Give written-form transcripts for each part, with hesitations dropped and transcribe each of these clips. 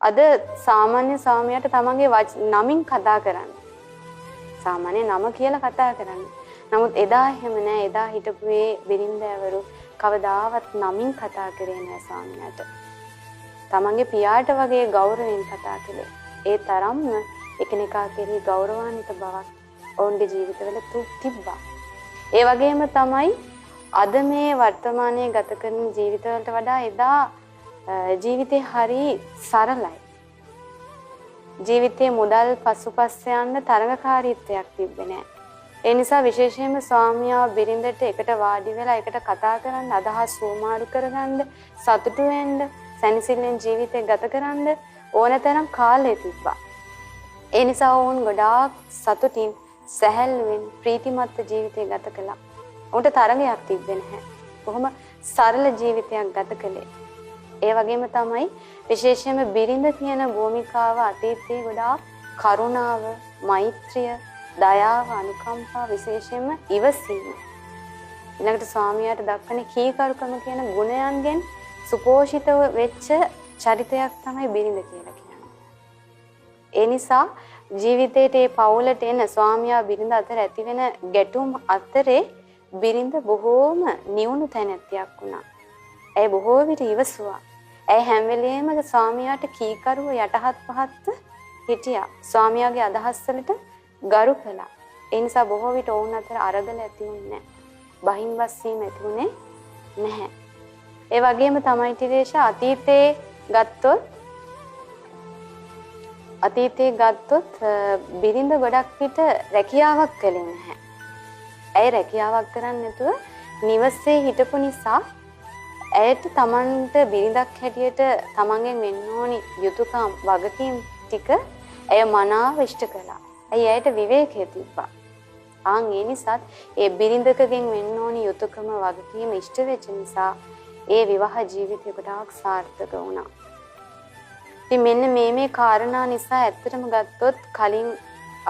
අද සාමාන්‍ය ස්වාමියාට තමන්ගේ නමින් කතා කරන්න. සාමාන්‍ය නම කියලා කතා කරන්න. නමුත් එදා එහෙම නෑ. එදා හිටපු ඒ බිරින්දෑවරු කවදාවත් නමින් කතා කරේ නෑ ස්වාමියාට. තමන්ගේ පියාට වගේ ගෞරවයෙන් කතා කළේ. ඒ තරම්ම එකිනෙකා කෙරෙහි ගෞරවාන්විත බවක් ඔවුන්ගේ ජීවිතවල තිබ්බා. ඒ වගේම තමයි අද මේ වර්තමානයේ ගත කරන ජීවිතවලට වඩා එදා ජීවිතේ හරි සරලයි. ජීවිතේ මුදල් පසුපස්ස යන්න තරඟකාරීත්වයක් තිබ්බේ නෑ. ඒ නිසා විශේෂයෙන්ම ස්වාමියා බිරිඳට එකට වාඩි වෙලා එකට කතා කරන්න, අදහස් සෝමාරු කරගන්න, සතුටු වෙන්න, සැනසෙල්ලෙන් ජීවිතේ ගත කරන්න ඕනතරම් කාලය තිබ්බා. ඒ නිසා වුන් ගොඩාක් සතුටින්, සැහැල්ලුවෙන්, ප්‍රීතිමත් ජීවිතය ගත කළා. උන්ට තරගයක් තිබ්බේ නැහැ. කොහොම සරල ජීවිතයක් ගත කළේ. ඒ වගේම තමයි විශේෂයෙන්ම බිරිඳ කියන භූමිකාව අතීතයේ ගොඩාක් කරුණාව, මෛත්‍රිය, දයාව, අනුකම්පා, විශේෂයෙන්ම ඉවසීම. ඊළඟට ස්වාමියාට දක්වන කීකරුකම කියන ගුණයන්ගෙන් සුපෝෂිතව වෙච්ච චරිතයක් තමයි බිරිඳ කියලා කියන්නේ. ඒ නිසා ජීවිතයේ මේ පවුලට එන ස්වාමියා බිරිඳ අතර ඇතිවෙන ගැටුම් අතරේ බිරිඳ බොහෝම නිවුණු තැනැත්තියක් වුණා. ඇය බොහෝ විට ඉවසුවා. ඇය හැම වෙලේම ස්වාමියාට කීකරුව යටහත් පහත්ව හිටියා. ස්වාමියාගේ අදහස් වලට ගරු කළා. ඒ නිසා බොහෝ විට ඔවුන් අතර අරගල ඇති වුණේ නැහැ. බහින්වස් වීම ඇති වුණේ නැහැ. ඒ වගේම තමයි ටිරේෂා අතීතේ ගත්තොත් බිරිඳ ගොඩක් විට රැකියාවක් කළේ නැහැ. ඇය රැකියාවක් කරන්නේ නැතුව නිවසේ හිටපු නිසා ඇයට තමන්ට බිරිඳක් හැටියට තමන්ගෙන් වෙන්න ඕනි යුතුයකම් වගකීම් ටික ඇය මනාව ඉෂ්ට කළා. ඇයට විවේකයේ තිබ්බා. ඒ නිසාත් ඒ බිරිඳකගෙන් වෙන්න ඕනි යුතුයකම වගකීම ඉෂ්ට වෙච්ච නිසා ඒ විවාහ ජීවිතය ගොඩාක් සාර්ථක වුණා. ඉතින් මෙන්න මේ කාරණා නිසා ඇත්තටම ගත්තොත් කලින්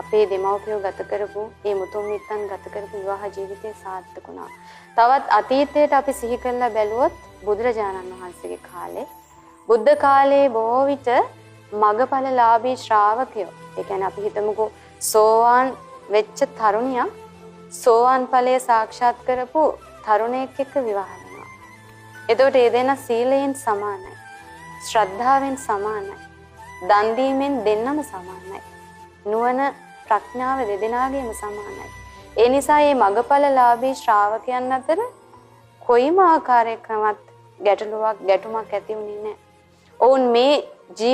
අපේ දෙමව්පියෝ ගත කරපු මේ මුතුන් මිත්තන් ගත කරපු විවාහ ජීවිතය සාර්ථක වුණා. තවත් අතීතයට අපි සිහි කරලා බැලුවොත් බුදුරජාණන් වහන්සේගේ කාලේ බුද්ධ කාලේ බොහෝ විට මගපලලාභී ශ්‍රාවකයෝ, ඒ කියන්නේ අපි හිතමුකෝ සෝවාන් වෙච්ච තරුණියක් සෝවාන් ඵලය සාක්ෂාත් කරපු තරුණයෙක් එක්ක විවාහ වෙනවා. එතකොට ඒ දෙන්නා සීලයෙන් සමානයි. ශ්‍රද්ධාවෙන් සමානයි. දන් දීමෙන් දෙන්නම සමානයි. නුවණ ප්‍රඥාව දෙදෙනාගේම සමානයි. ඒ නිසා මේ මගපලලාභී ශ්‍රාවකයන් අතර කොයිම ආකාරයකවත් ගැටුමක් ඇති වුණේ නැහැ. ඔවුන් මේ